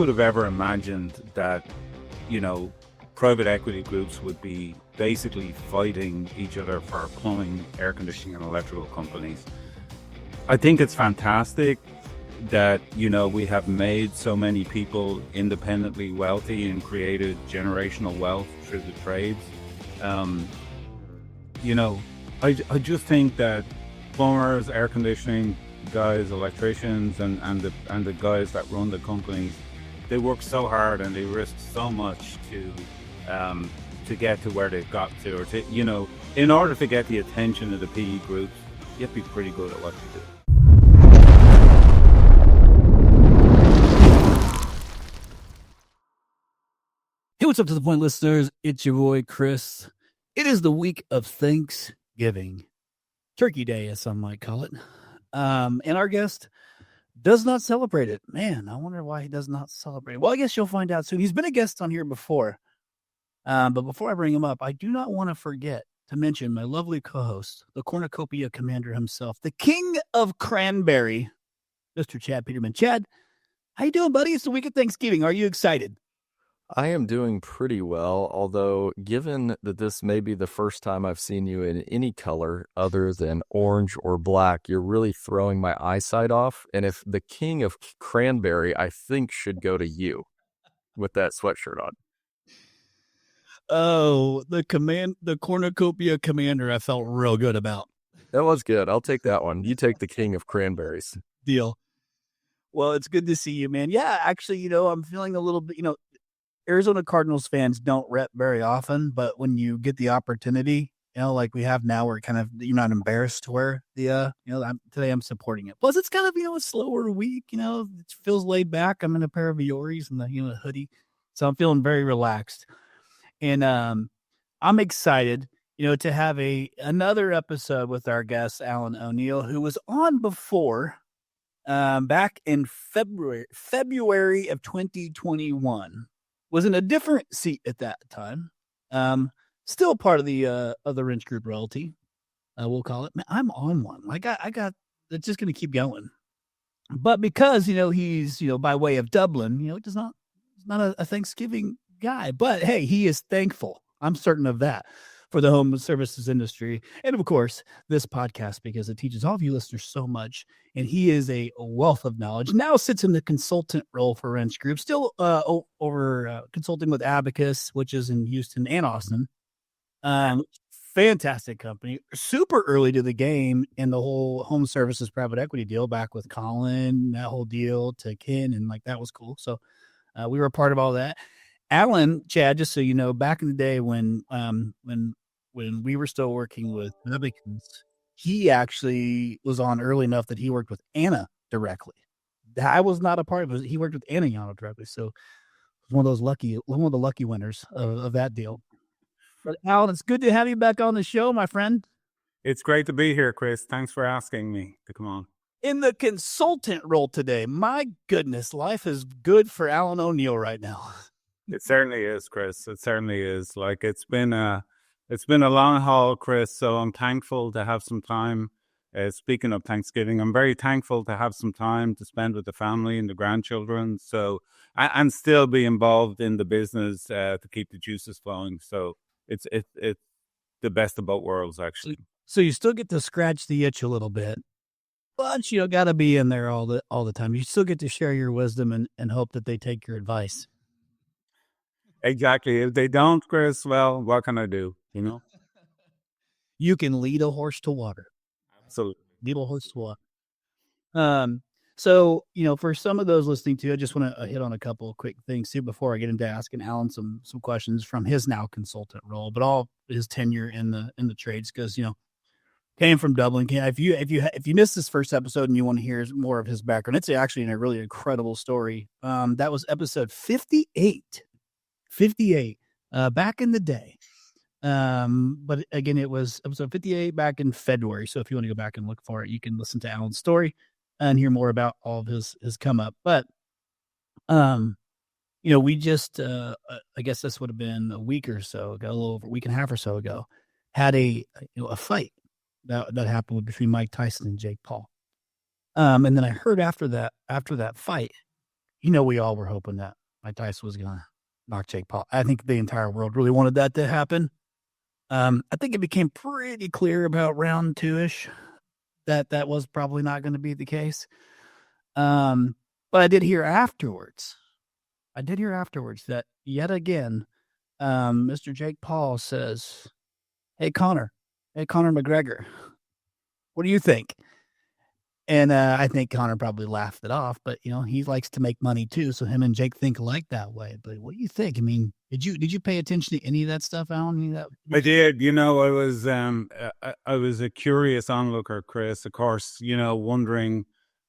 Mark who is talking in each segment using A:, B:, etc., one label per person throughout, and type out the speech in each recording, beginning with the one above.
A: could have ever imagined that, private equity groups would be basically fighting each other for plumbing, air conditioning, and electrical companies. I think it's fantastic that, we have made so many people independently wealthy and created generational wealth through the trades. You know, I just think that plumbers, air conditioning guys, electricians, and the guys that run the companies, they work so hard and they risk so much to get to where they've got to, or to, in order to get the attention of the PE groups, you have to be pretty good at what you do.
B: Hey, what's up to the point, listeners? It's your boy, Chris. It is the week of Thanksgiving. Turkey Day, as some might call it. And our guest does not celebrate it. Man, I wonder why he does not celebrate it. Well, I guess you'll find out soon. He's been a guest on here before. But before I bring him up, I do not want to forget to mention my lovely co-host, the cornucopia commander himself, the king of cranberry, Mr. Chad Peterman. Chad, how you doing, buddy? It's the week of Thanksgiving. Are you excited?
C: I am doing pretty well, although given that this may be the first time I've seen you in any color other than orange or black, you're really throwing my eyesight off. And if the king of cranberry, I think, should go to you with that sweatshirt on.
B: Oh, the cornucopia commander I felt real good about.
C: That was good. I'll take that one. You take the king of cranberries.
B: Deal. Well, it's good to see you, man. Yeah, actually, I'm feeling a little bit, Arizona Cardinals fans don't rep very often, but when you get the opportunity, like we have now, where you're not embarrassed to wear the, today I'm supporting it. Plus, it's kind of, a slower week, it feels laid back. I'm in a pair of Ioris and a hoodie. So I'm feeling very relaxed. And I'm excited, to have another episode with our guest, Alan O'Neill, who was on before, back in February of 2021. Was in a different seat at that time. Still part of the Wrench Group royalty, we'll call it. Man, I'm on one. I got. It's just going to keep going. But because he's by way of Dublin, he's not a Thanksgiving guy. But hey, he is thankful. I'm certain of that, for the home services industry, and of course this podcast, because it teaches all of you listeners so much. And he is a wealth of knowledge. Now sits in the consultant role for Wrench Group, still over consulting with Abacus, which is in Houston and Austin. Fantastic company, super early to the game in the whole home services private equity deal, back with Colin, that whole deal to Ken, and that was cool. So we were a part of all that. Alan, Chad, just so you know, back in the day when we were still working with Abacus, he actually was on early enough that he worked with Anna directly. I was not a part of it. He worked with Anna Yano directly. So one of the lucky winners of that deal. But Alan, it's good to have you back on the show, my friend.
A: It's great to be here, Chris. Thanks for asking me to come on.
B: In the consultant role today, my goodness, life is good for Alan O'Neill right now.
A: It certainly is, Chris. It certainly is. It's been a long haul, Chris. So I'm thankful to have some time. Speaking of Thanksgiving, I'm very thankful to have some time to spend with the family and the grandchildren. So and still be involved in the business to keep the juices flowing. So it's the best of both worlds, actually.
B: So you still get to scratch the itch a little bit, but you got to be in there all the time. You still get to share your wisdom and hope that they take your advice.
A: Exactly. If they don't, Chris, well, what can I do?
B: You can lead a horse to water.
A: Absolutely.
B: Lead a horse to water. So, for some of those listening to, I just want to hit on a couple of quick things too before I get into asking Alan some questions from his now consultant role, but all his tenure in the trades, because came from Dublin. If you missed this first episode and you want to hear more of his background, it's actually a really incredible story. That was episode 58. 58 back in the day. But again, it was episode 58 back in February. So if you want to go back and look for it, you can listen to Alan's story and hear more about all of his come up. But we just I guess this would have been a week or so ago, a little over a week and a half or so ago, had a fight that happened between Mike Tyson and Jake Paul. And then I heard after that fight, we all were hoping that Mike Tyson was going to knock Jake Paul. I think the entire world really wanted that to happen. I think it became pretty clear about round 2-ish that was probably not going to be the case. But I did hear afterwards that yet again, Mr. Jake Paul says, Hey, Conor McGregor, what do you think? And I think Conor probably laughed it off, but he likes to make money too, so him and Jake think alike that way. But what do you think? I mean, did you pay attention to any of that stuff, Alan?
A: I did. I was a curious onlooker, Chris. Of course, wondering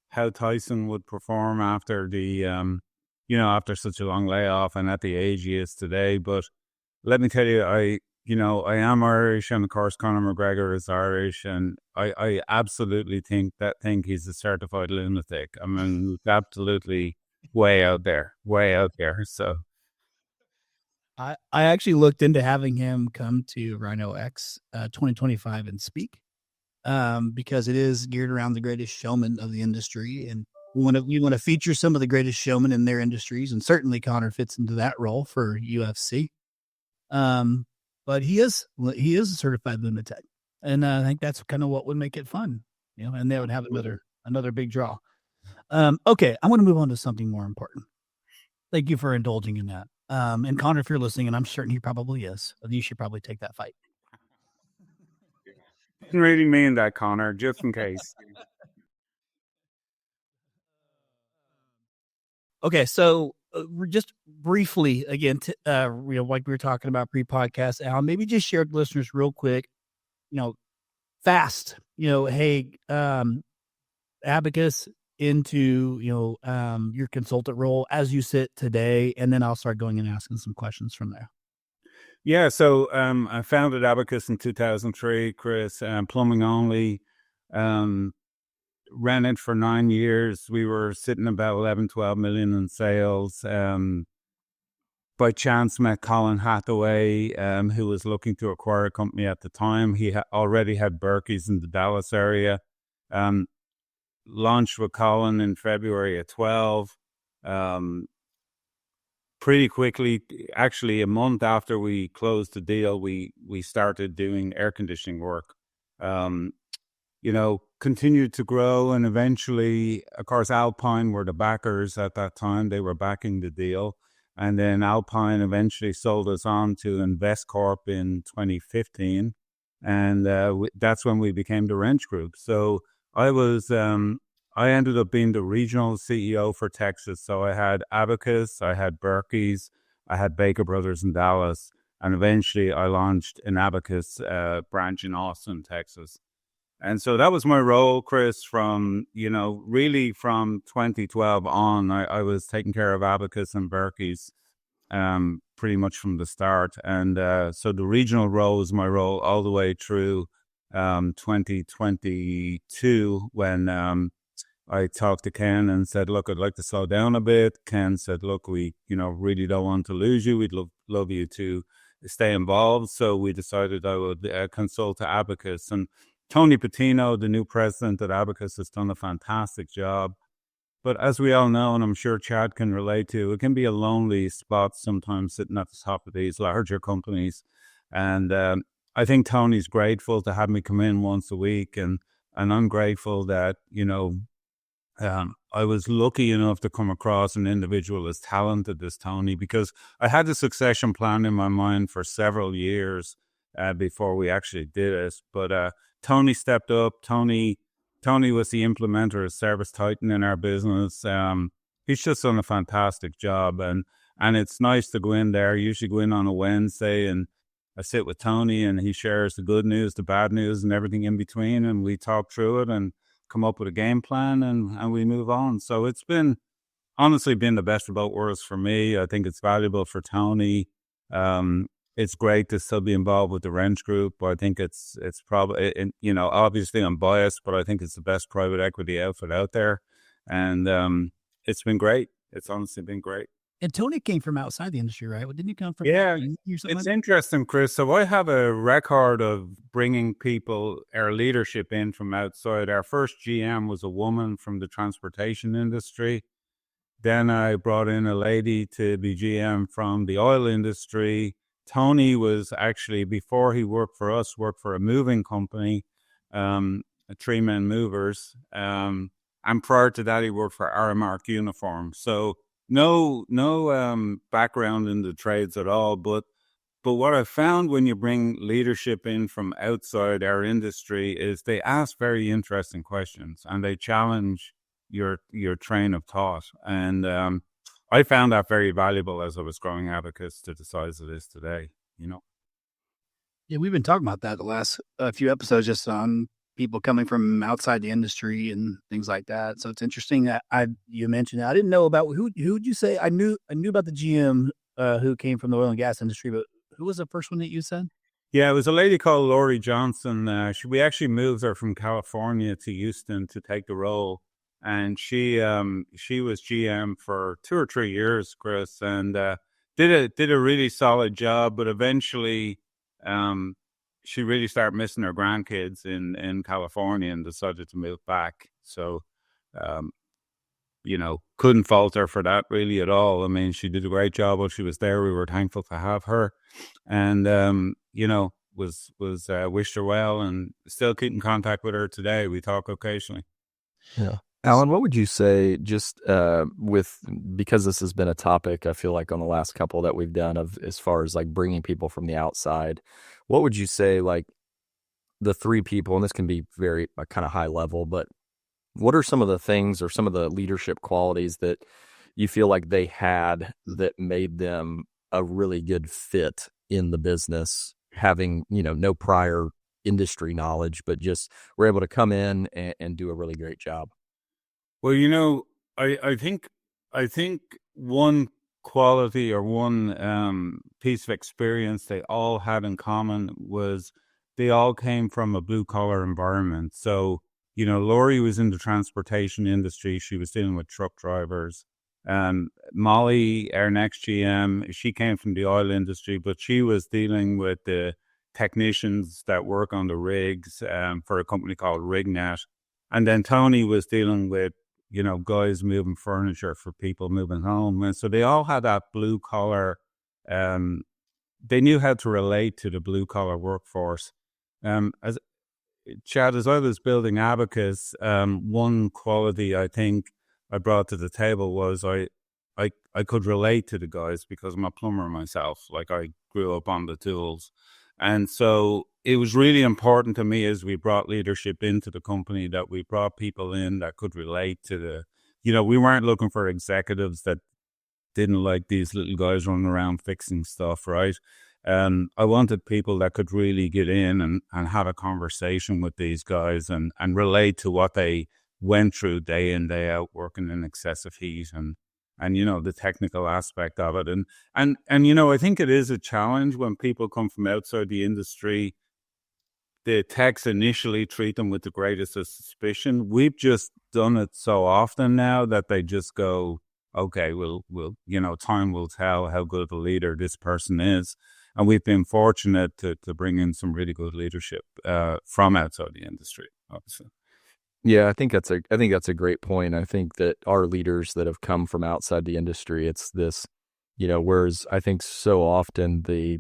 A: how Tyson would perform after after such a long layoff and at the age he is today. But let me tell you, I am Irish, and of course, Conor McGregor is Irish, and I absolutely think he's a certified lunatic. I mean, absolutely way out there. So.
B: I actually looked into having him come to Rhino X 2025 and speak, because it is geared around the greatest showman of the industry, and we want to feature some of the greatest showmen in their industries, and certainly Conor fits into that role for UFC. But he is a certified lunatic, and I think that's kind of what would make it fun, and they would have another big draw. Okay, I want to move on to something more important. Thank you for indulging in that. And Conor, if you're listening, and I'm certain he probably is, you should probably take that fight.
A: Didn't really mean that, Conor, just in case.
B: Okay, so just briefly again, like we were talking about pre-podcast, Al, maybe just share with listeners real quick, fast, hey, Abacus into your consultant role as you sit today, and then I'll start going and asking some questions from there.
A: Yeah, so I founded Abacus in 2003, Chris, plumbing only. Ran it for 9 years. We were sitting about 11-12 million in sales. By chance, met Colin Hathaway, who was looking to acquire a company at the time. He already had Berkey's in the Dallas area. Launched with Colin in February of 12. Pretty quickly, actually a month after we closed the deal, we started doing air conditioning work. Continued to grow, and eventually, of course, Alpine were the backers at that time. They were backing the deal. And then Alpine eventually sold us on to InvestCorp in 2015. And that's when we became the Wrench Group. So I ended up being the regional CEO for Texas. So I had Abacus, I had Berkey's, I had Baker Brothers in Dallas, and eventually I launched an Abacus branch in Austin, Texas. And so that was my role, Chris, from, really from 2012 on. I was taking care of Abacus and Berkey's pretty much from the start. And so the regional role was my role all the way through 2022 when I talked to Ken and said, look, I'd like to slow down a bit. Ken said, look, we, really don't want to lose you. We'd love you to stay involved. So we decided I would consult to Abacus. And Tony Patino, the new president at Abacus, has done a fantastic job. But as we all know, and I'm sure Chad can relate to, it can be a lonely spot sometimes sitting at the top of these larger companies. And I think Tony's grateful to have me come in once a week. And I'm grateful that, I was lucky enough to come across an individual as talented as Tony, because I had a succession plan in my mind for several years before we actually did it. But Tony stepped up. Tony was the implementer of Service Titan in our business. He's just done a fantastic job, and it's nice to go in there. I usually go in on a Wednesday, and I sit with Tony, and he shares the good news, the bad news, and everything in between, and we talk through it and come up with a game plan, and we move on. So it's honestly been the best of both worlds for me. I think it's valuable for Tony. It's great to still be involved with the Wrench Group. I think it's probably, obviously I'm biased, but I think it's the best private equity outfit out there. And it's been great. It's honestly been great.
B: And Tony came from outside the industry, right? Didn't you come from?
A: Yeah, it's interesting, Chris. So I have a record of bringing our leadership in from outside. Our first GM was a woman from the transportation industry. Then I brought in a lady to be GM from the oil industry. Tony was actually, before he worked for us, worked for a moving company, Three Men Movers. And prior to that, he worked for Aramark Uniform. So no background in the trades at all. But what I found when you bring leadership in from outside our industry is they ask very interesting questions and they challenge your train of thought. And I found that very valuable as I was growing Abacus to the size it is today, you know.
B: Yeah, we've been talking about that the last few episodes, just on people coming from outside the industry and things like that. So it's interesting that you mentioned that. I didn't know about who'd you say? I knew about the GM who came from the oil and gas industry, but who was the first one that you said?
A: Yeah, it was a lady called Lori Johnson. We actually moved her from California to Houston to take the role, and she was GM for 2 or 3 years, Chris, and did a really solid job. But eventually, she really started missing her grandkids in California and decided to move back. So, couldn't fault her for that really at all. I mean, she did a great job while she was there. We were thankful to have her, and was wished her well, and still keep in contact with her today. We talk occasionally.
C: Yeah. Alan, what would you say, just because this has been a topic, I feel like on the last couple that we've done, of as far as like bringing people from the outside, what would you say, like the 3 people, and this can be very kind of high level, but what are some of the things or some of the leadership qualities that you feel like they had that made them a really good fit in the business, having, no prior industry knowledge, but just were able to come in and do a really great job?
A: Well, I think one quality or one piece of experience they all had in common was they all came from a blue collar environment. So, Lori was in the transportation industry. She was dealing with truck drivers. Molly, our next GM, she came from the oil industry, but she was dealing with the technicians that work on the rigs for a company called RigNet. And then Tony was dealing with, guys moving furniture for people moving home. And so they all had that blue collar, they knew how to relate to the blue collar workforce. As Chad, as I was building Abacus, one quality I think I brought to the table was I could relate to the guys because I'm a plumber myself. Like, I grew up on the tools. And so it was really important to me as we brought leadership into the company that we brought people in that could relate to we weren't looking for executives that didn't like these little guys running around fixing stuff, right? I wanted people that could really get in and have a conversation with these guys and relate to what they went through day in, day out, working in excessive heat and the technical aspect of it. And I think it is a challenge when people come from outside the industry. The techs initially treat them with the greatest of suspicion. We've just done it so often now that they just go, okay, we'll time will tell how good of a leader this person is. And we've been fortunate to bring in some really good leadership from outside the industry, obviously.
C: Yeah, I think that's a great point. I think that our leaders that have come from outside the industry, it's this, whereas I think so often the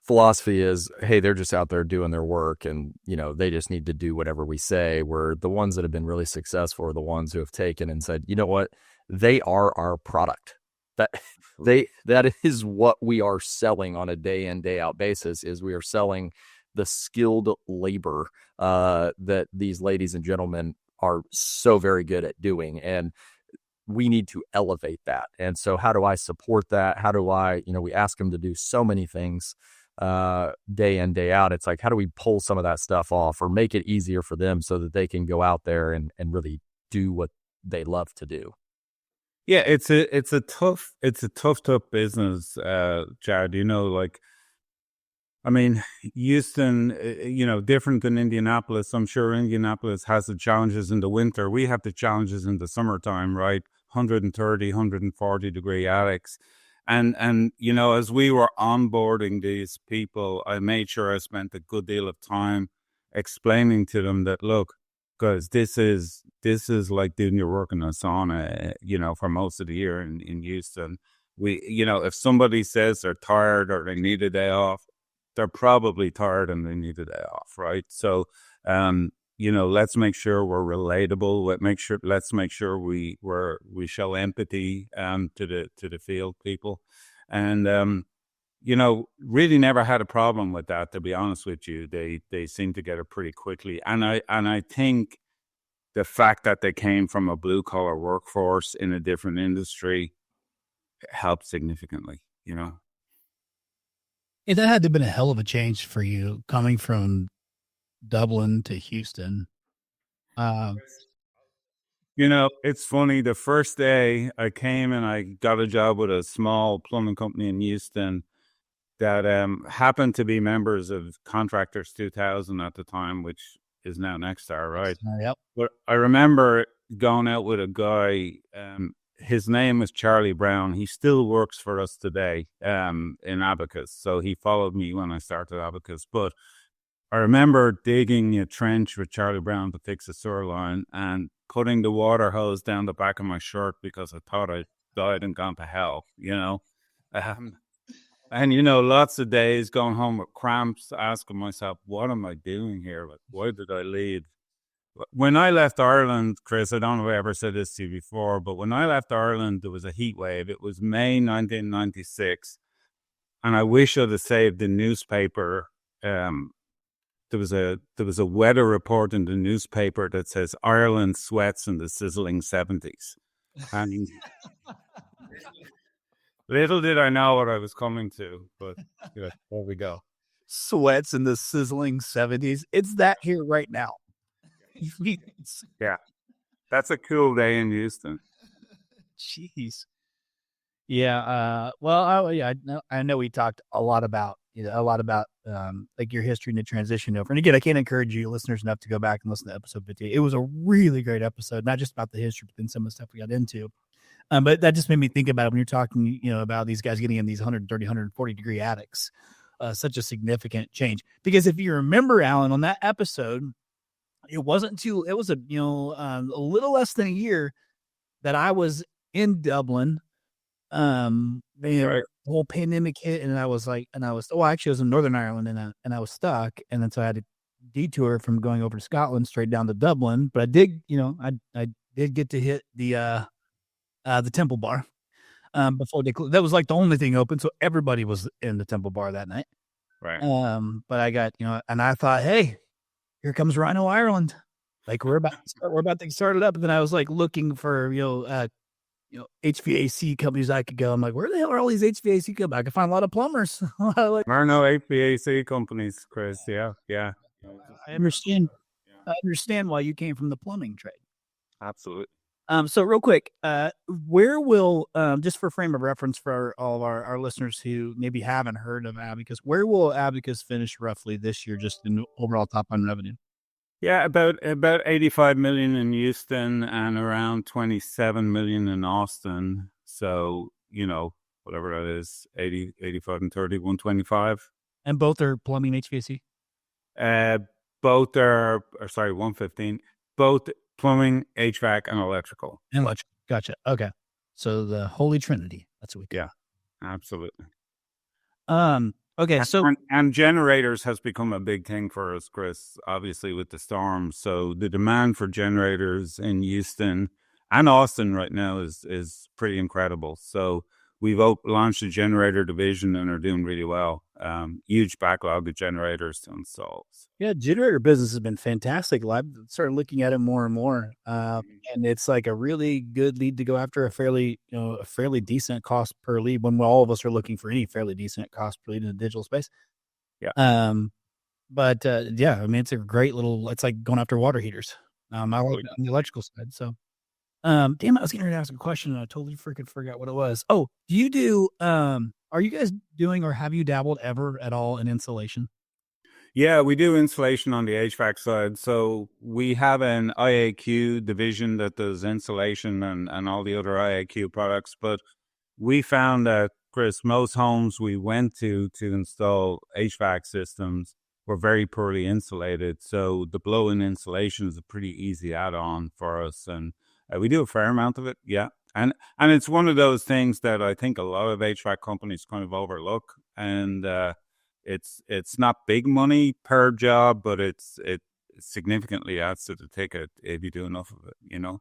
C: philosophy is, hey, they're just out there doing their work and, they just need to do whatever we say, where the ones that have been really successful are the ones who have taken and said, you know what, they are our product. That is what we are selling on a day in, day out basis, is we are selling the skilled labor that these ladies and gentlemen are so very good at doing. And we need to elevate that. And so how do I support that? How do I, we ask them to do so many things day in, day out. It's like, how do we pull some of that stuff off or make it easier for them so that they can go out there and really do what they love to do?
A: Yeah, it's a tough business, Jared. I mean, Houston, different than Indianapolis. I'm sure Indianapolis has the challenges in the winter. We have the challenges in the summertime, right? 130, 140 degree attics. And as we were onboarding these people, I made sure I spent a good deal of time explaining to them that, look, because this is like doing your work in a sauna, for most of the year in Houston. If somebody says they're tired or they need a day off, they're probably tired and they need a day off, right? So, let's make sure we're relatable. Let's make sure we show empathy to the field people, and really never had a problem with that. To be honest with you, they seem to get it pretty quickly, and I think the fact that they came from a blue collar workforce in a different industry helped significantly.
B: Yeah, that had to have been a hell of a change for you coming from Dublin to Houston.
A: It's funny. The first day I came and I got a job with a small plumbing company in Houston that happened to be members of Contractors 2000 at the time, which is now Nexstar, right?
B: Yep.
A: But I remember going out with a guy. His name is Charlie Brown. He still works for us today in Abacus. So he followed me when I started Abacus. But I remember digging a trench with Charlie Brown to fix a sewer line and putting the water hose down the back of my shirt because I thought I died and gone to hell, And, lots of days going home with cramps, asking myself, what am I doing here? Like, why did I leave? When I left Ireland, Chris, I don't know if I ever said this to you before, but when I left Ireland, there was a heat wave. It was May 1996. And I wish I'd have saved the newspaper. There was a weather report in the newspaper that says Ireland sweats in the sizzling 70s. And little did I know what I was coming to, but there we go.
B: Sweats in the sizzling 70s. It's that here right now.
A: Yeah. That's a cool day in Houston.
B: Jeez. Yeah. Well, I know we talked a lot about like your history and the transition over. And again, I can't encourage you listeners enough to go back and listen to episode 50. It was a really great episode, not just about the history, but then some of the stuff we got into. But that just made me think about it when you're talking, about these guys getting in these 130, 140 degree attics. Such a significant change. Because if you remember, Alan, on that episode, it was a little less than a year that I was in Dublin. Right. The whole pandemic hit, and I was actually I was in Northern Ireland, and I was stuck, and then so I had to detour from going over to Scotland straight down to Dublin. But I did, I did get to hit the Temple Bar before that was like the only thing open, so everybody was in the Temple Bar that night.
A: Right.
B: But I got and I thought, hey, here comes Rhino Ireland. Like we're about to start it up, and then I was like looking for HVAC companies I could go. I'm like, where the hell are all these HVAC companies? I could find a lot of plumbers.
A: There are no HVAC companies, Chris. Yeah.
B: I understand. I understand why you came from the plumbing trade.
A: Absolutely.
B: So real quick, where will just for frame of reference for all of our listeners who maybe haven't heard of Abacus, where will Abacus finish roughly this year, just in overall top line revenue?
A: Yeah, about 85 million in Houston and around 27 million in Austin. So, whatever that is, 80, 85 and 30, 125.
B: And both are plumbing HVAC?
A: Both are 115. Both plumbing, HVAC, and electrical.
B: Gotcha. Okay. So the Holy Trinity. That's what we do.
A: Yeah, absolutely.
B: Okay, so
A: and generators has become a big thing for us, Chris, obviously with the storm. So the demand for generators in Houston and Austin right now is pretty incredible. So we've launched a generator division and are doing really well. Huge backlog of generators to install.
B: Yeah, generator business has been fantastic. I've started looking at it more and more, and it's like a really good lead to go after a fairly decent cost per lead when all of us are looking for any fairly decent cost per lead in the digital space.
A: Yeah.
B: But yeah, I mean, it's a great little. It's like going after water heaters. I like it on the electrical side. So, damn, I was going to ask a question and I totally freaking forgot what it was. Oh, do you do? Are you guys doing or have you dabbled ever at all in insulation?
A: Yeah, we do insulation on the HVAC side. So we have an IAQ division that does insulation and all the other IAQ products. But we found that, Chris, most homes we went to install HVAC systems we're very poorly insulated. So the blow-in insulation is a pretty easy add-on for us, and we do a fair amount of it. Yeah, and it's one of those things that I think a lot of HVAC companies kind of overlook, and it's not big money per job, but it significantly adds to the ticket if you do enough of it. You know.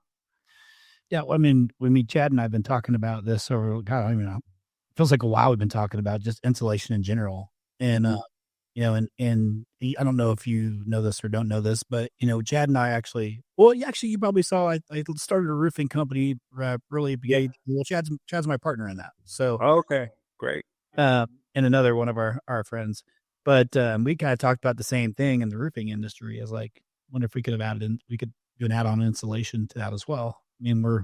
B: Yeah, well, I mean, Chad and I have been talking about this over, God, I don't even know. Feels like a while we've been talking about just insulation in general. And, you know, I don't know if you know this or don't know this, but, you know, Chad and I actually, well, actually, you probably saw I started a roofing company really beginning. Well, Chad's my partner in that. So,
A: Okay, great.
B: and another one of our friends. But we kind of talked about the same thing in the roofing industry as like, wonder if we could have added in, we could do an add-on insulation to that as well. I mean, we're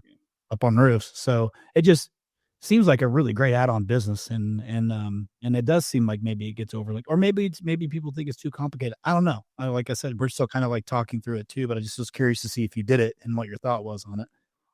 B: up on roofs, so it just seems like a really great add-on business, and it does seem like maybe it gets overlooked, or maybe people think it's too complicated. I don't know. Like I said, we're still kind of like talking through it too, but I just was curious to see if you did it and what your thought was on it.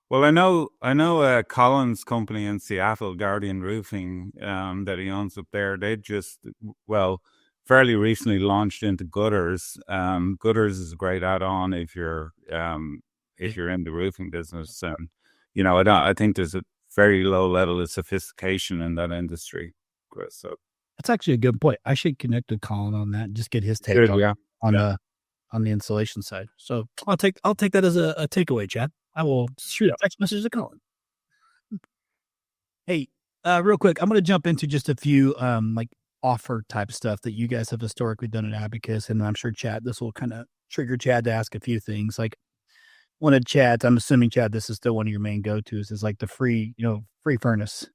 A: Well, I know Colin's company in Seattle, Guardian Roofing, that he owns up there. They just, well, fairly recently launched into gutters. Gutters is a great add-on if you're in the roofing business. And, you know, I think there's a very low level of sophistication in that industry, Chris. So
B: That's actually a good point. I should connect with Colin on that and just get his take
A: good,
B: on the insulation side. So I'll take that as a takeaway, Chad. I will shoot a text message to Colin. Hey, real quick, I'm going to jump into just a few like offer type stuff that you guys have historically done at Abacus, and I'm sure Chad, this will kind of trigger Chad to ask a few things. Like one of Chad's, I'm assuming Chad, this is still one of your main go-tos, is like the free furnace.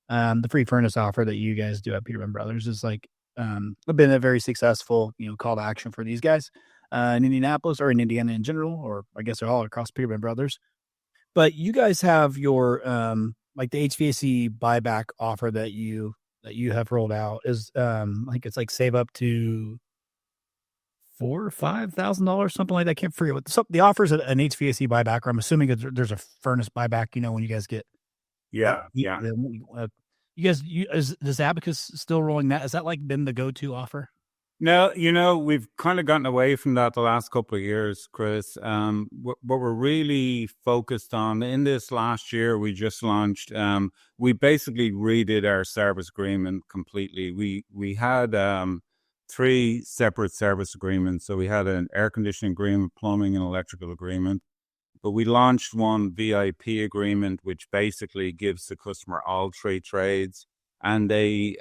B: The free furnace offer that you guys do at Peterman Brothers is like been a very successful, call to action for these guys in Indianapolis or in Indiana in general, or I guess they're all across Peterman Brothers. But you guys have your like the HVAC buyback offer that you have rolled out is like it's like save up to $4,000 or $5,000, something like that. I can't forget what the offer is. An HVAC buyback, or I'm assuming there's a furnace buyback. When you guys get you guys, is Abacus still rolling that? Has that like been the go-to offer?
A: No, we've kind of gotten away from that the last couple of years, Chris. What we're really focused on in this last year, we just launched. We basically redid our service agreement completely. We had 3 separate service agreements. So we had an air conditioning agreement, plumbing, and electrical agreement. But we launched one VIP agreement, which basically gives the customer all 3 trades, and they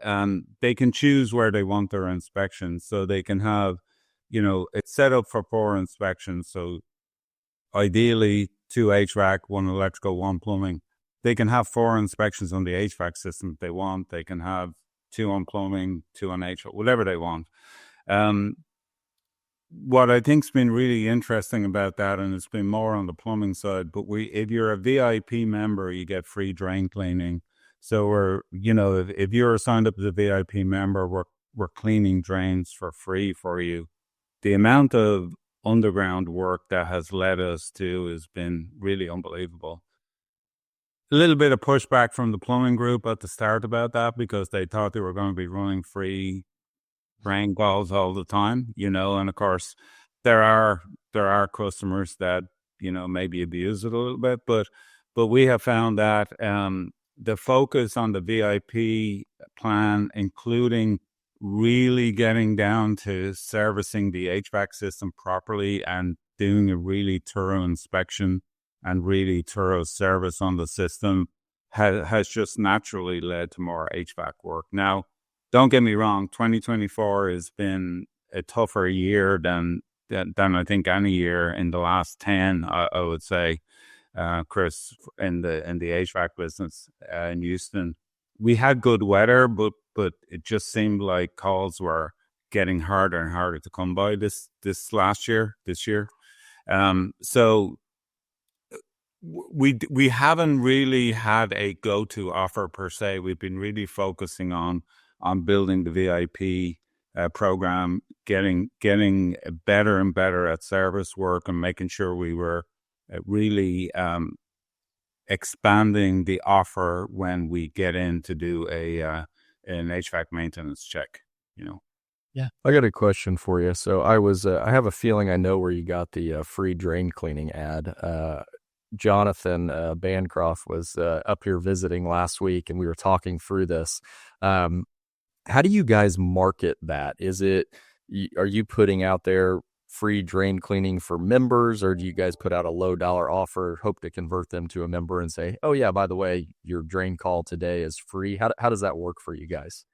A: can choose where they want their inspections. So they can have, it's set up for 4 inspections. So ideally 2 HVAC, 1 electrical, 1 plumbing. They can have 4 inspections on the HVAC system if they want. They can have 2 on plumbing, 2 on HVAC, whatever they want. What I think's been really interesting about that, and it's been more on the plumbing side, but if you're a VIP member, you get free drain cleaning. So if you're signed up as a VIP member, we're cleaning drains for free for you. The amount of underground work that has led us to has been really unbelievable. A little bit of pushback from the plumbing group at the start about that, because they thought they were going to be running free drain calls all the time, and of course there are customers that maybe abuse it a little bit, but we have found that the focus on the VIP plan, including really getting down to servicing the HVAC system properly and doing a really thorough inspection and really thorough service on the system, has just naturally led to more HVAC work. Now, don't get me wrong, 2024 has been a tougher year than I think any year in the last 10, I would say, Chris, in the HVAC business in Houston. We had good weather, but it just seemed like calls were getting harder and harder to come by this year. So we haven't really had a go-to offer per se. We've been really focusing on building the VIP program, getting better and better at service work, and making sure we were really expanding the offer when we get in to do an HVAC maintenance check.
C: I got a question for you. So I have a feeling I know where you got the free drain cleaning ad. Jonathan Bancroft was up here visiting last week, and we were talking through this. How do you guys market that? Are you putting out there free drain cleaning for members, or do you guys put out a low dollar offer, hope to convert them to a member and say, oh yeah, by the way, your drain call today is free? How does that work for you guys?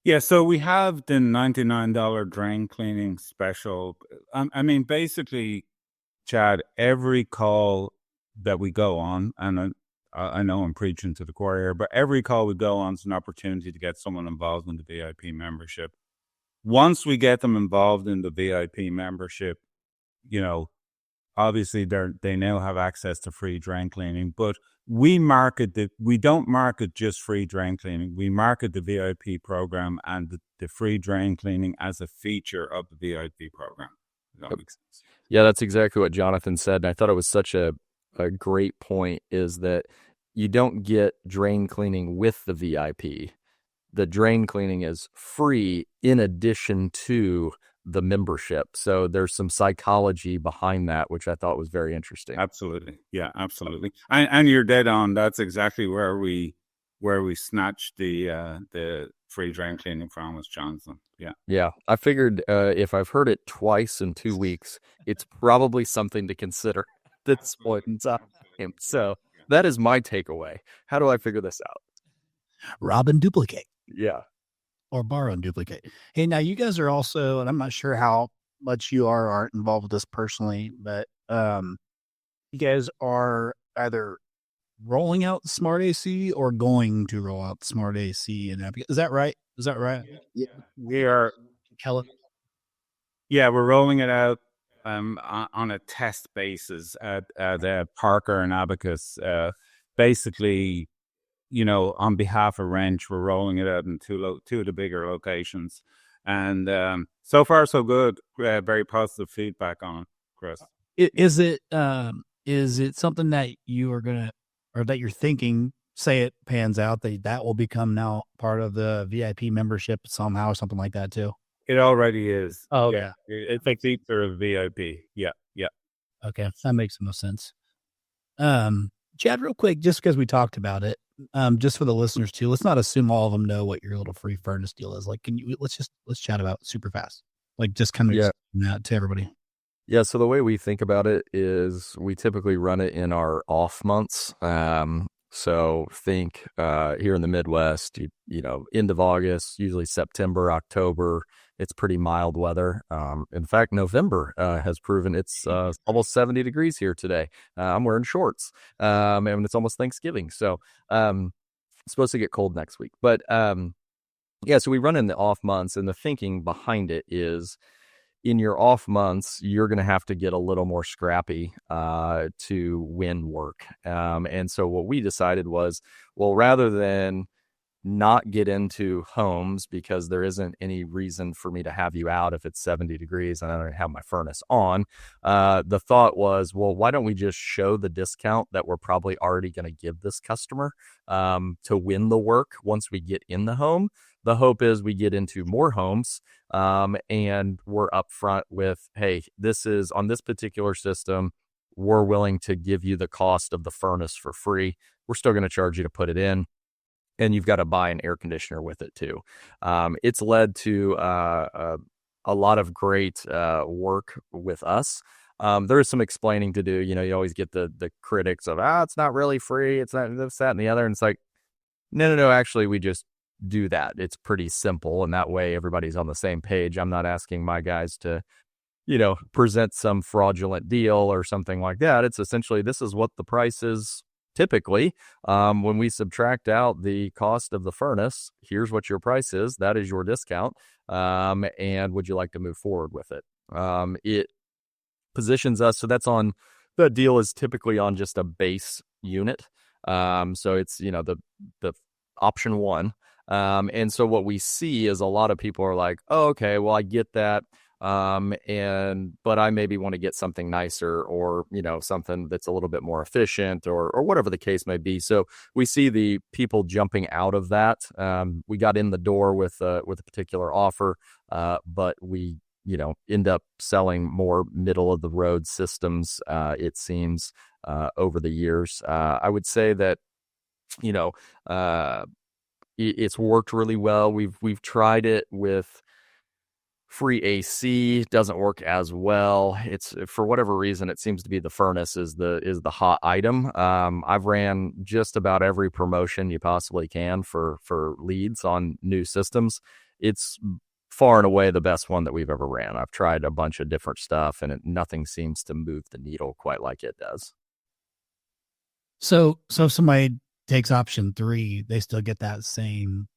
A: Yeah, so we have the $99 drain cleaning special. I mean, basically, Chad, every call that we go on, and I know I'm preaching to the choir, but every call we go on is an opportunity to get someone involved in the VIP membership. Once we get them involved in the VIP membership, you know, obviously they now have access to free drain cleaning, but we don't market just free drain cleaning. We market the VIP program and the free drain cleaning as a feature of the VIP program. Does that make sense?
C: Yeah, that's exactly what Jonathan said. And I thought it was such a great point, is that you don't get drain cleaning with the VIP. The drain cleaning is free in addition to the membership. So there's some psychology behind that, which I thought was very interesting.
A: Absolutely. Yeah, absolutely. And you're dead on. That's exactly where we snatched the free drain cleaning from, was Johnson. Yeah.
C: Yeah. I figured if I've heard it twice in 2 weeks, it's probably something to consider at this point in time. So that is my takeaway. How do I figure this out?
B: Rob and duplicate.
C: Yeah.
B: Or borrow and duplicate. Hey, now you guys are also, and I'm not sure how much you are or aren't involved with this personally, but you guys are either rolling out Smart AC or going to roll out Smart AC and Abacus. Is that right?
A: Yeah. We are.
B: Helen.
A: Yeah, we're rolling it out on a test basis at Parker and Abacus. Basically, on behalf of Wrench, we're rolling it out in two of the bigger locations. And so far, so good. Very positive feedback on it, Chris.
B: Is it something that you are going to, or that you're thinking, say it pans out, that will become now part of the VIP membership somehow or something like that too?
A: It already is.
B: Oh,
A: yeah. It's a feature of VIP. Yeah.
B: Okay, that makes the most sense. Chad, real quick, just because we talked about it, just for the listeners too, let's not assume all of them know what your little free furnace deal is. Like, let's chat about it super fast. Like, just kind of explain that to everybody.
C: Yeah. So the way we think about it is we typically run it in our off months. So think here in the Midwest, end of August, usually September, October, it's pretty mild weather. In fact, November has proven it's almost 70 degrees here today. I'm wearing shorts, and it's almost Thanksgiving. So it's supposed to get cold next week. But so we run in the off months, and the thinking behind it is, in your off months, you're going to have to get a little more scrappy to win work. And so what we decided was, well, rather than not get into homes, because there isn't any reason for me to have you out if it's 70 degrees and I don't have my furnace on, the thought was, well, why don't we just show the discount that we're probably already going to give this customer to win the work once we get in the home. The hope is we get into more homes and we're upfront with, hey, this is on this particular system, we're willing to give you the cost of the furnace for free. We're still going to charge you to put it in, and you've got to buy an air conditioner with it too. It's led to a lot of great work with us. There is some explaining to do. You always get the critics of, it's not really free. It's not this, that, and the other. And it's like, no. Actually, we just do that. It's pretty simple. And that way everybody's on the same page. I'm not asking my guys to, present some fraudulent deal or something like that. It's essentially, this is what the price is. Typically, when we subtract out the cost of the furnace, here's what your price is. That is your discount. And would you like to move forward with it? It positions us. So the deal is typically on just a base unit. So it's, the option one. And so what we see is a lot of people are like, oh, okay, well, I get that. But I maybe want to get something nicer, or something that's a little bit more efficient, or whatever the case may be. So we see the people jumping out of that. We got in the door with a particular offer, but we end up selling more middle of the road systems, it seems, over the years. I would say that it's worked really well. We've tried it with free AC, doesn't work as well. It's, for whatever reason, it seems to be the furnace is the hot item. I've ran just about every promotion you possibly can for leads on new systems. It's far and away the best one that we've ever ran. I've tried a bunch of different stuff, and nothing seems to move the needle quite like it does.
B: So if somebody takes option 3, they still get that same,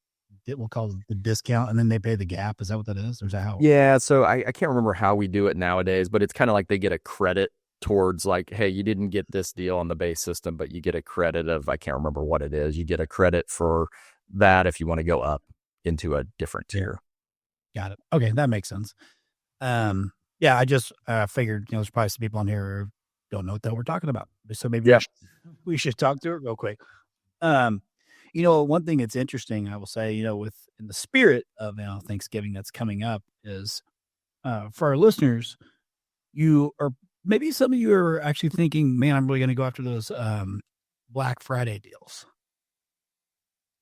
B: we'll call it the discount, and then they pay the gap. Is that what that is? Or is that how?
C: Yeah. So I can't remember how we do it nowadays, but it's kind of like they get a credit towards, like, hey, you didn't get this deal on the base system, but you get a credit of, I can't remember what it is. You get a credit for that if you want to go up into a different tier.
B: Got it. Okay, that makes sense. Yeah, I just figured, there's probably some people on here who don't know what we're talking about. So maybe we should talk to it real quick. One thing that's interesting, I will say, in the spirit of Thanksgiving that's coming up is, for our listeners, maybe some of you are actually thinking, man, I'm really going to go after those Black Friday deals.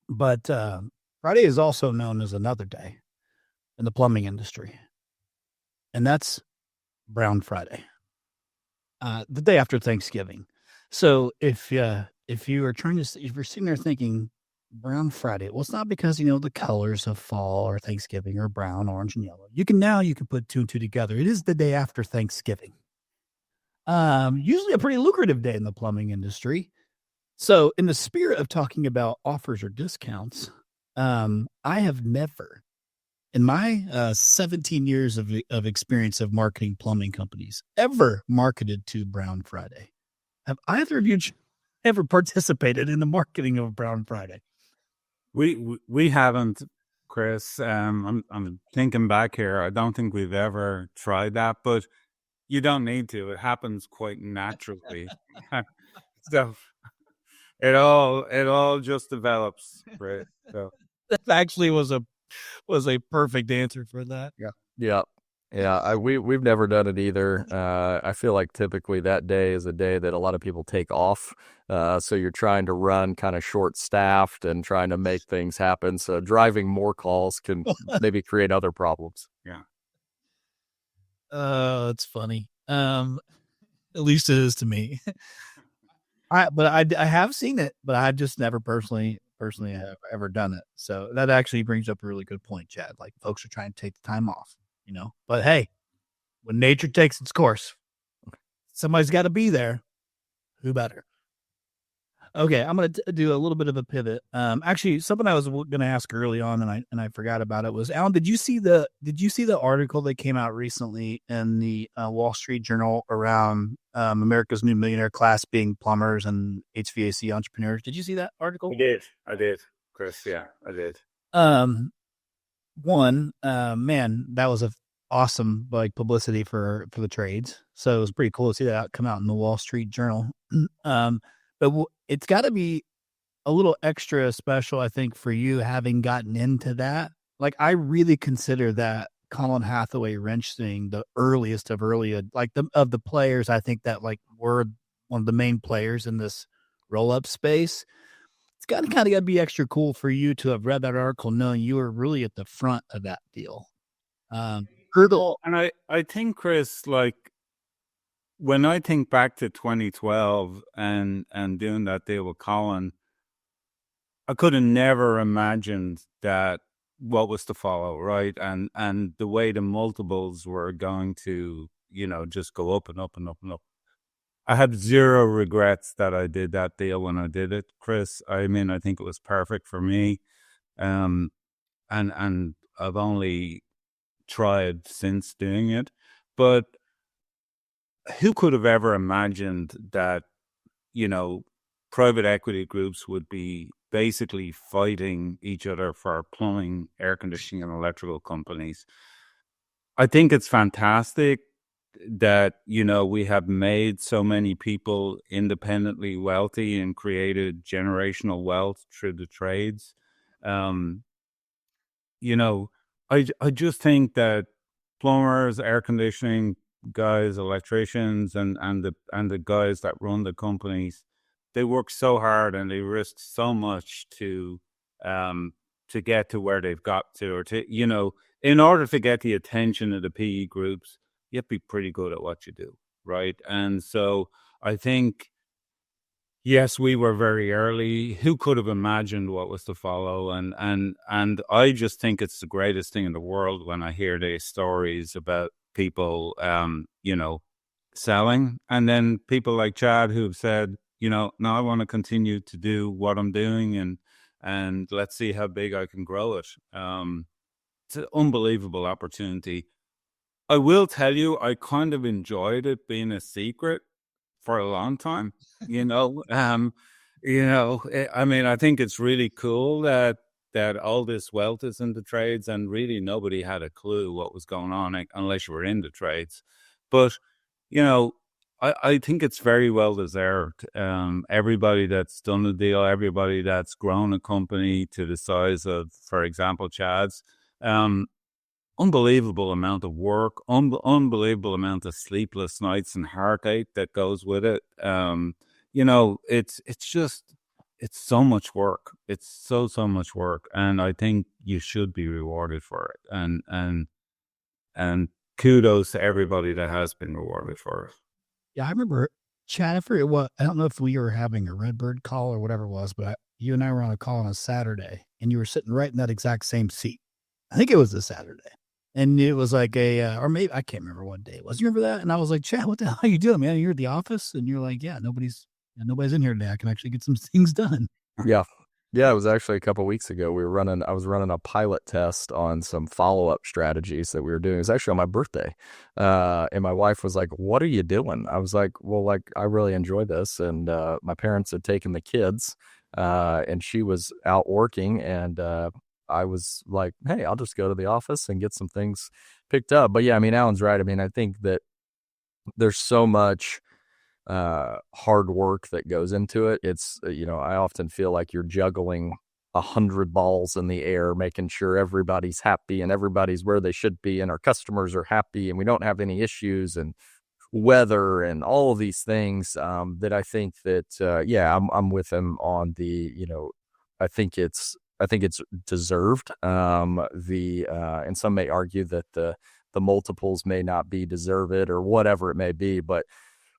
B: But Friday is also known as another day in the plumbing industry, and that's Brown Friday, the day after Thanksgiving. So if you are if you're sitting there thinking Brown Friday, well, it's not because the colors of fall or Thanksgiving are brown, orange, and yellow. You can put 2 and 2 together. It is the day after Thanksgiving. Usually a pretty lucrative day in the plumbing industry. So in the spirit of talking about offers or discounts, I have never, in my 17 years of experience of marketing plumbing companies, ever marketed to Brown Friday. Have either of you ever participated in the marketing of Brown Friday?
A: We haven't, Chris. I'm thinking back here. I don't think we've ever tried that, but you don't need to. It happens quite naturally. So it all just develops, right? So
B: That actually was a perfect answer for that.
C: Yeah. We've never done it either. I feel like typically that day is a day that a lot of people take off. So you're trying to run kind of short staffed and trying to make things happen. So driving more calls can maybe create other problems.
A: Yeah.
B: It's funny. At least it is to me. I have seen it, but I've just never personally have ever done it. So that actually brings up a really good point, Chad. Like, folks are trying to take the time off, but hey, when nature takes its course, somebody's got to be there. Who better? Okay, I'm going to do a little bit of a pivot. Actually, something I was going to ask early on, and I forgot about it, was, Alan, did you see the article that came out recently in the Wall Street Journal around America's new millionaire class being plumbers and HVAC entrepreneurs? Did you see that article?
A: I did, Chris. Yeah, I did.
B: Man, that was a awesome publicity for the trades. So it was pretty cool to see that come out in the Wall Street Journal. But it's got to be a little extra special, I think, for you having gotten into that. Like, I really consider that Colin Hathaway wrench thing the earliest of early, of the players. I think that were one of the main players in this roll up space. It's got to be extra cool for you to have read that article, knowing you were really at the front of that deal.
A: And I think, Chris, when I think back to 2012 and doing that deal with Colin, I could have never imagined that what was to follow, right? And the way the multiples were going to, just go up and up and up and up. I have zero regrets that I did that deal when I did it, Chris. I mean, I think it was perfect for me. And I've only tried since doing it. But who could have ever imagined that, private equity groups would be basically fighting each other for plumbing, air conditioning, and electrical companies? I think it's fantastic that, we have made so many people independently wealthy and created generational wealth through the trades. Um, you know, I just think that plumbers, air conditioning guys, electricians, and the guys that run the companies, they work so hard and they risk so much um to get to where they've got to, or to, in order to get the attention of the PE groups, you have to be pretty good at what you do, right? And so I think, yes, we were very early. Who could have imagined what was to follow? And I just think it's the greatest thing in the world when I hear these stories about people, selling, and then people like Chad who've said, no, I want to continue to do what I'm doing, and let's see how big I can grow it. It's an unbelievable opportunity. I will tell you, I kind of enjoyed it being a secret for a long time. you know, um, I mean, I think it's really cool that all this wealth is in the trades, and really nobody had a clue what was going on, unless you were in the trades. But you know, I think it's very well deserved. Everybody that's done the deal, everybody that's grown a company to the size of, for example, Chad's. Um, Unbelievable amount of work, unbelievable amount of sleepless nights and heartache that goes with it. It's just, it's so much work. It's so much work, and I think you should be rewarded for it. And kudos to everybody that has been rewarded for it.
B: Yeah, I remember, Chad, I don't know if we were having a Redbird call or whatever it was, but you and I were on a call on a Saturday, and you were sitting right in that exact same seat. I think it was a Saturday. And it was like or maybe, I can't remember what day it was. You remember that? And I was like, Chad, what the hell are you doing, man? You're at the office? And you're like, yeah, nobody's in here today. I can actually get some things done.
C: Yeah. Yeah, it was actually a couple of weeks ago. I was running a pilot test on some follow-up strategies that we were doing. It was actually on my birthday. And my wife was like, "What are you doing?" I was like, "Well, like, I really enjoy this." And my parents had taken the kids, and she was out working, and I was like, "Hey, I'll just go to the office and get some things picked up." But yeah, I mean, Alan's right. I mean, I think that there's so much hard work that goes into it. It's, I often feel like you're juggling 100 balls in the air, making sure everybody's happy and everybody's where they should be, and our customers are happy, and we don't have any issues, and weather and all of these things, that I think that, I'm with him on the, I think it's deserved. And some may argue that the multiples may not be deserved or whatever it may be, but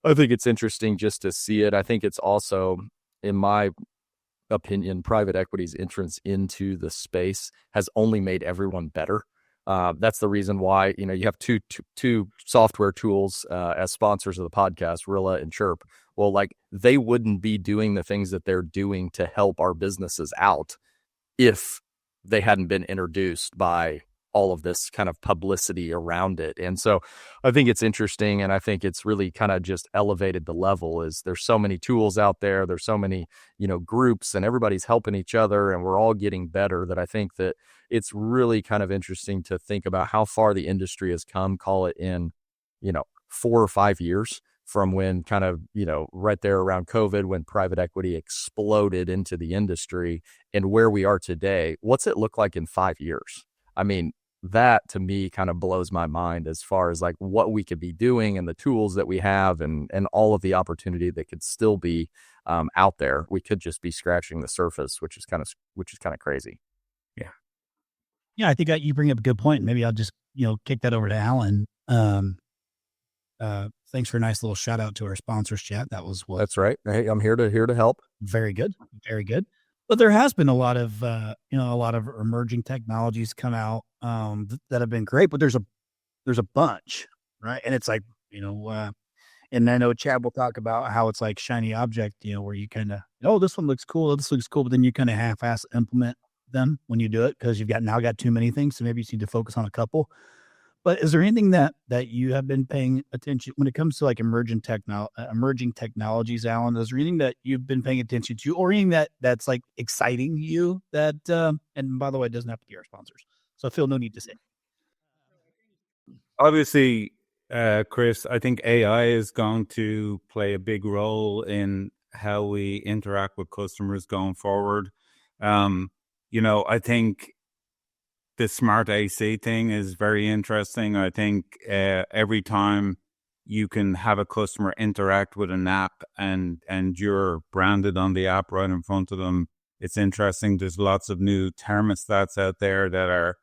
C: I think it's interesting just to see it. I think it's also, in my opinion, private equity's entrance into the space has only made everyone better. That's the reason why, you have two software tools as sponsors of the podcast, Rilla and Chirp. Well, like, they wouldn't be doing the things that they're doing to help our businesses out if they hadn't been introduced by all of this kind of publicity around it. And so I think it's interesting, and I think it's really kind of just elevated the level. Is there's so many tools out there, there's so many, groups, and everybody's helping each other, and we're all getting better, that I think that it's really kind of interesting to think about how far the industry has come, call it in, 4 or 5 years from when kind of, right there around COVID, when private equity exploded into the industry, and where we are today. What's it look like in 5 years? I mean, that to me kind of blows my mind as far as like what we could be doing and the tools that we have, and all of the opportunity that could still be out there. We could just be scratching the surface, which is kind of crazy.
A: Yeah.
B: Yeah, I think you bring up a good point. Maybe I'll just, kick that over to Alan. Thanks for a nice little shout out to our sponsors, chat. That was what.
C: That's right. Hey, I'm here to help.
B: Very good. Very good. But there has been a lot of emerging technologies come out that have been great, but there's a bunch, right? And it's like, and I know Chad will talk about how it's like shiny object, where you kind of, this one looks cool, this looks cool, but then you kind of half-ass implement them when you do it, because you've got too many things, so maybe you just need to focus on a couple. But is there anything that you have been paying attention when it comes to like emerging technologies, Alan? Is there anything that you've been paying attention to, or anything that's like exciting you and by the way, it doesn't have to be our sponsors, so I feel no need to say.
A: Obviously, Chris, I think AI is going to play a big role in how we interact with customers going forward. Um, I think the smart AC thing is very interesting. I think every time you can have a customer interact with an app and you're branded on the app right in front of them, it's interesting. There's lots of new thermostats out there that are,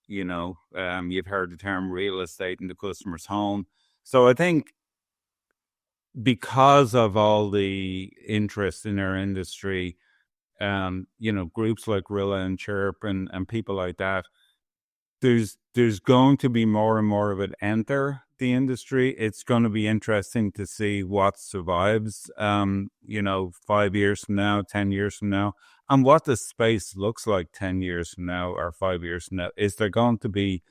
A: you've heard the term real estate in the customer's home. So I think because of all the interest in our industry, groups like Rilla and Chirp and people like that, there's going to be more and more of it enter the industry. It's going to be interesting to see what survives, 5 years from now, 10 years from now, and what the space looks like 10 years from now or 5 years from now. Is there going to be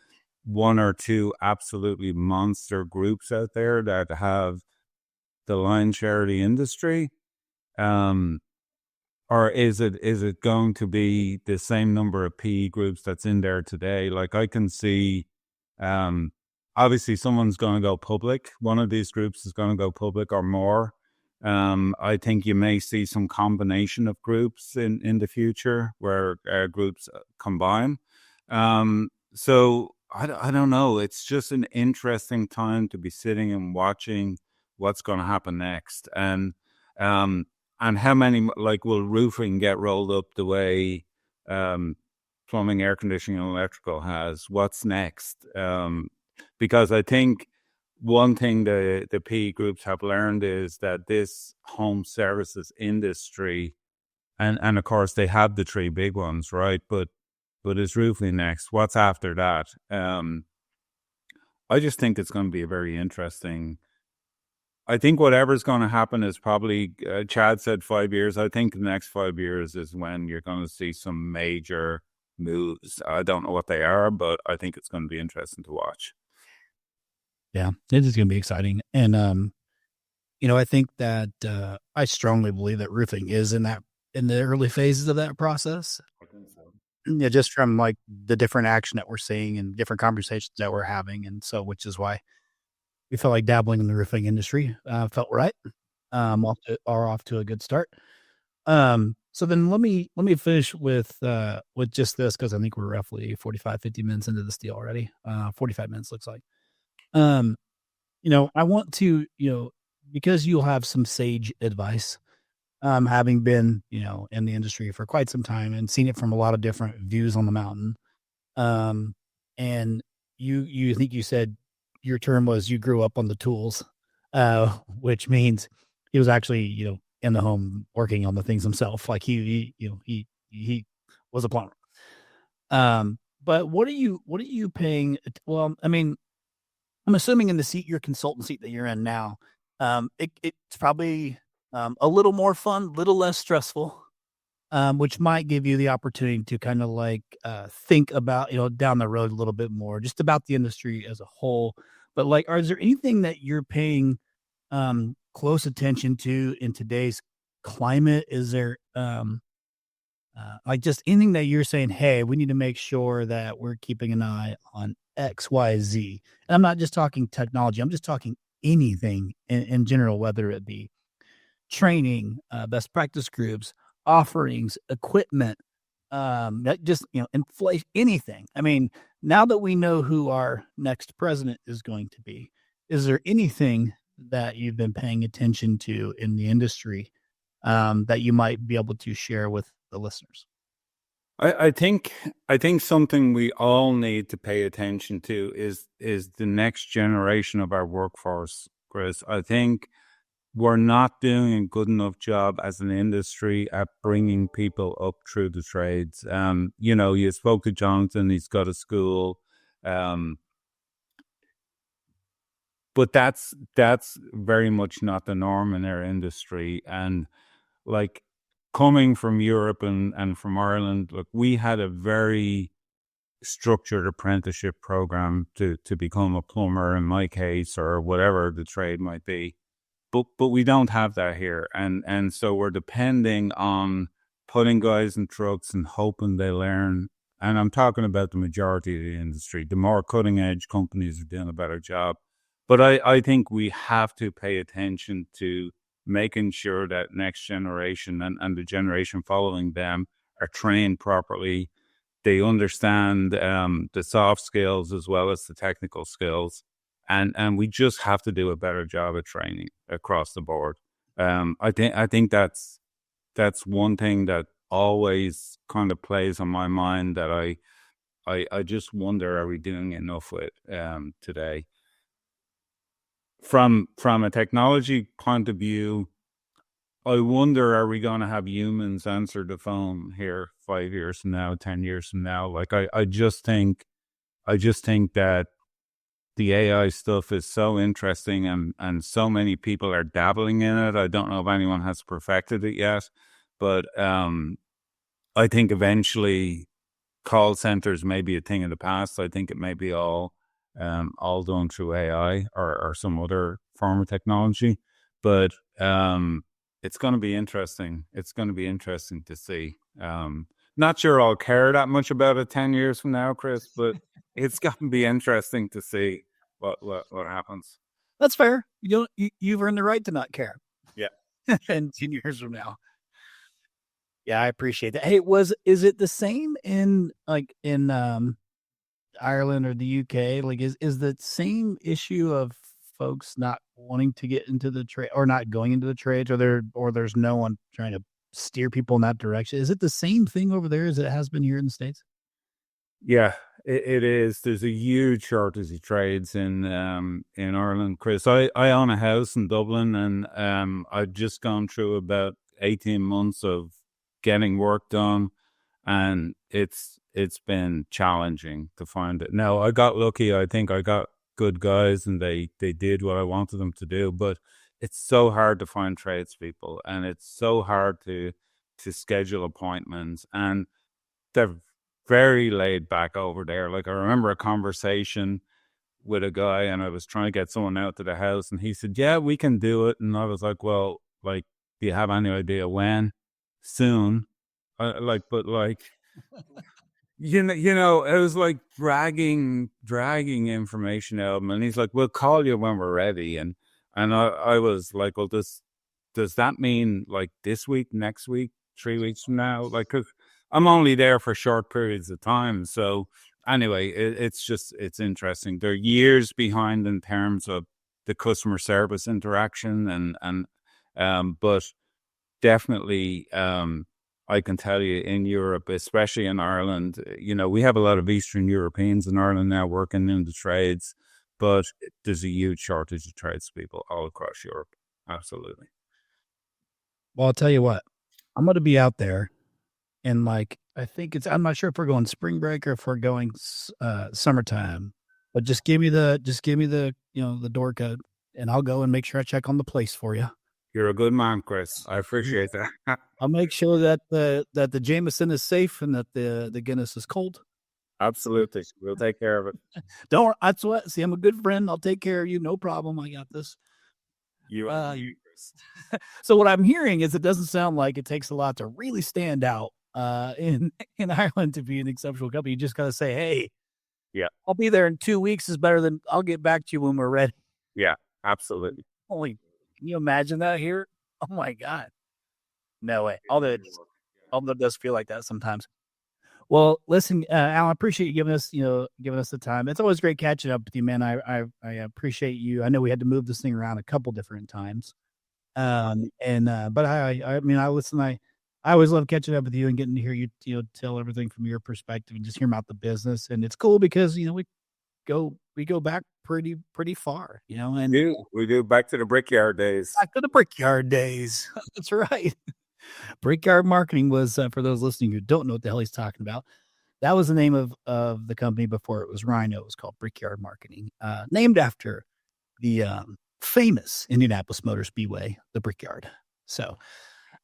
A: one or two absolutely monster groups out there that have the lion's share of the industry? Or is it going to be the same number of PE groups that's in there today? Like I can see, obviously someone's going to go public. One of these groups is going to go public or more. I think you may see some combination of groups in the future where groups combine. So I don't know. It's just an interesting time to be sitting and watching what's going to happen next. And how many, like, will roofing get rolled up the way plumbing, air conditioning, and electrical has? What's next? Because I think one thing the PE groups have learned is that this home services industry, and of course they have the three big ones, right? But is roofing next? What's after that? I just think it's going to be a very interesting. I think whatever's going to happen is probably, Chad said 5 years. I think the next 5 years is when you're going to see some major moves. I don't know what they are, but I think it's going to be interesting to watch.
B: Yeah, it is going to be exciting. And, I think that I strongly believe that roofing is in the early phases of that process.
A: I think so.
B: Yeah, just from like the different action that we're seeing and different conversations that we're having. And so, which is why we felt like dabbling in the roofing industry felt right. Off to a good start. So then let me finish with just this, because I think we're roughly 45, 50 minutes into this deal already. 45 minutes looks like. I want to, because you'll have some sage advice, having been, in the industry for quite some time and seen it from a lot of different views on the mountain. And you think you said your term was you grew up on the tools, which means he was actually, in the home working on the things himself. Like he was a plumber. But what are you paying? Well, I mean, I'm assuming in the your consultant seat that you're in now, it's probably a little more fun, little less stressful, which might give you the opportunity to kind of like think about, down the road a little bit more, just about the industry as a whole. But like, is there anything that you're paying close attention to in today's climate? Is there like just anything that you're saying, hey, we need to make sure that we're keeping an eye on X, Y, Z? And I'm not just talking technology. I'm just talking anything in general, whether it be training, best practice groups, offerings, equipment, just, inflation, anything. I mean, now that we know who our next president is going to be, is there anything that you've been paying attention to in the industry that you might be able to share with the listeners?
A: I think something we all need to pay attention to is the next generation of our workforce, Chris. I think we're not doing a good enough job as an industry at bringing people up through the trades. You spoke to Jonathan, he's got a school. But that's very much not the norm in our industry. And like coming from Europe and from Ireland, look, we had a very structured apprenticeship program to become a plumber in my case, or whatever the trade might be. But we don't have that here. And so we're depending on putting guys in trucks and hoping they learn and I'm talking about the majority of the industry. The more cutting edge companies are doing a better job. But I think we have to pay attention to making sure that next generation and the generation following them are trained properly. They understand the soft skills as well as the technical skills. And we just have to do a better job of training across the board. I think that's one thing that always kind of plays on my mind that I just wonder, are we doing enough with today? From a technology point of view, I wonder, are we going to have humans answer the phone here 5 years from now, 10 years from now? Like, I just think that the AI stuff is so interesting, and so many people are dabbling in it. I don't know if anyone has perfected it yet, but I think eventually call centers may be a thing of the past. I think it may be all done through AI or some other form of technology. But it's going to be interesting. It's going to be interesting to see. Not sure I'll care that much about it 10 years from now, Chris, but it's going to be interesting to see what happens.
B: That's fair. You've earned the right to not care.
A: Yeah.
B: And 10 years from now. Yeah, I appreciate that. Hey, is it the same in Ireland or the UK? Like, is the same issue of folks not wanting to get into the trade or not going into the trades, or there's no one trying to steer people in that direction? Is it the same thing over there as it has been here in the States?
A: Yeah, it is. There's a huge shortage of trades in Ireland, Chris. I own a house in Dublin, and I've just gone through about 18 months of getting work done, and it's been challenging to find it. Now, I got lucky. I think I got good guys, and they did what I wanted them to do, but it's so hard to find tradespeople, and it's so hard to schedule appointments, and they're very laid back over there. Like, I remember a conversation with a guy, and I was trying to get someone out to the house, and he said, "Yeah, we can do it." And I was like, "Well, like, do you have any idea when?" Soon. But you know, it was like dragging information out of him, and he's like, "We'll call you when we're ready." And I was like, "Well, does that mean like this week, next week, 3 weeks from now?" Like, 'cause I'm only there for short periods of time. So anyway, it's interesting. They're years behind in terms of the customer service interaction, but definitely, I can tell you in Europe, especially in Ireland, we have a lot of Eastern Europeans in Ireland now working in the trades, but there's a huge shortage of tradespeople all across Europe. Absolutely.
B: Well, I'll tell you what, I'm going to be out there, and I'm not sure if we're going spring break or if we're going summertime, but just give me the the door code, and I'll go and make sure I check on the place for you.
A: You're a good man, Chris. I appreciate that.
B: I'll make sure that the Jameson is safe and that the Guinness is cold.
A: Absolutely. We'll take care of it.
B: Don't worry. That's what. See, I'm a good friend. I'll take care of you. No problem. I got this.
A: You, Chris.
B: So what I'm hearing is it doesn't sound like it takes a lot to really stand out in Ireland to be an exceptional company. You just got to say, "Hey,
A: yeah,
B: I'll be there in 2 weeks," is better than "I'll get back to you when we're ready."
A: Yeah, absolutely.
B: Holy, can you imagine that here? Oh my God. No way. Although it does feel like that sometimes. Well, listen, Alan, I appreciate you giving us the time. It's always great catching up with you, man. I appreciate you. I know we had to move this thing around a couple different times. But I mean, I always love catching up with you and getting to hear you, tell everything from your perspective and just hear about the business. And it's cool because, we go back pretty far, and
A: we do back to the brickyard days.
B: Back to the brickyard days. That's right. Brickyard Marketing was, for those listening who don't know what the hell he's talking about, that was the name of the company before it was Rhino. It was called Brickyard Marketing, named after the famous Indianapolis Motor Speedway, the Brickyard. So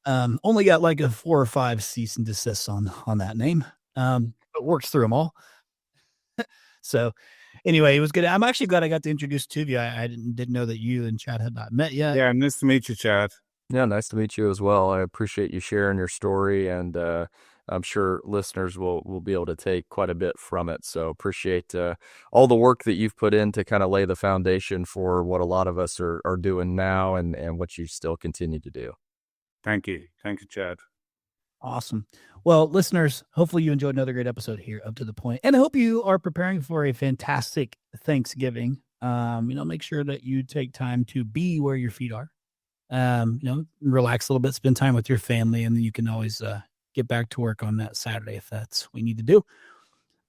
B: only got like a 4 or 5 cease and desists on that name, but works through them all. So anyway, it was good. I'm actually glad I got to introduce two of you. I didn't know that you and Chad had not met yet.
A: Yeah, nice to meet you, Chad.
C: Yeah, nice to meet you as well. I appreciate you sharing your story, and I'm sure listeners will be able to take quite a bit from it. So appreciate all the work that you've put in to kind of lay the foundation for what a lot of us are doing now and what you still continue to do.
A: Thank you. Thank you, Chad.
B: Awesome. Well, listeners, hopefully you enjoyed another great episode here up to the point. And I hope you are preparing for a fantastic Thanksgiving. Make sure that you take time to be where your feet are. Relax a little bit, spend time with your family, and then you can always get back to work on that Saturday if that's what you need to do.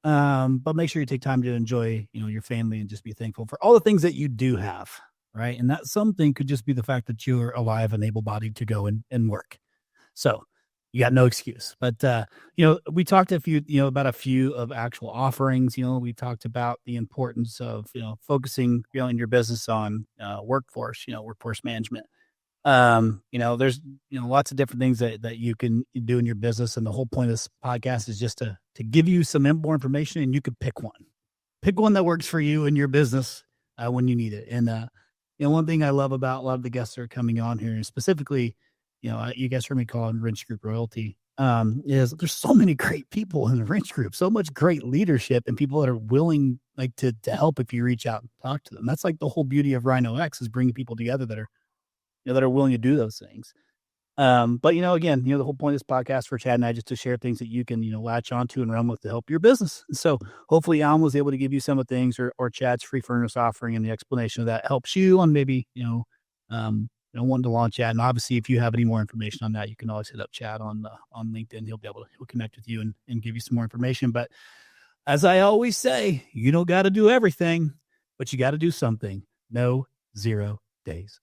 B: But make sure you take time to enjoy, your family and just be thankful for all the things that you do have, right? And that something could just be the fact that you're alive and able-bodied to go and work. So you got no excuse. But, we talked about a few of actual offerings. We talked about the importance of, focusing, in your business on workforce management. There's, lots of different things that you can do in your business. And the whole point of this podcast is just to give you some more information, and you could pick one that works for you in your business when you need it. And, one thing I love about a lot of the guests that are coming on here, and specifically, you guys heard me call it Wrench Group Royalty, is there's so many great people in the Wrench Group, so much great leadership and people that are willing to help if you reach out and talk to them. That's like the whole beauty of Rhino X, is bringing people together that are willing to do those things. But again, the whole point of this podcast for Chad and I just to share things that you can, latch onto and run with to help your business. And so hopefully Alan was able to give you some of the things, or Chad's free furnace offering and the explanation of that helps you on maybe, wanting to launch that. And obviously, if you have any more information on that, you can always hit up Chad on LinkedIn. He'll connect with you and give you some more information. But as I always say, you don't got to do everything, but you got to do something. No 0 days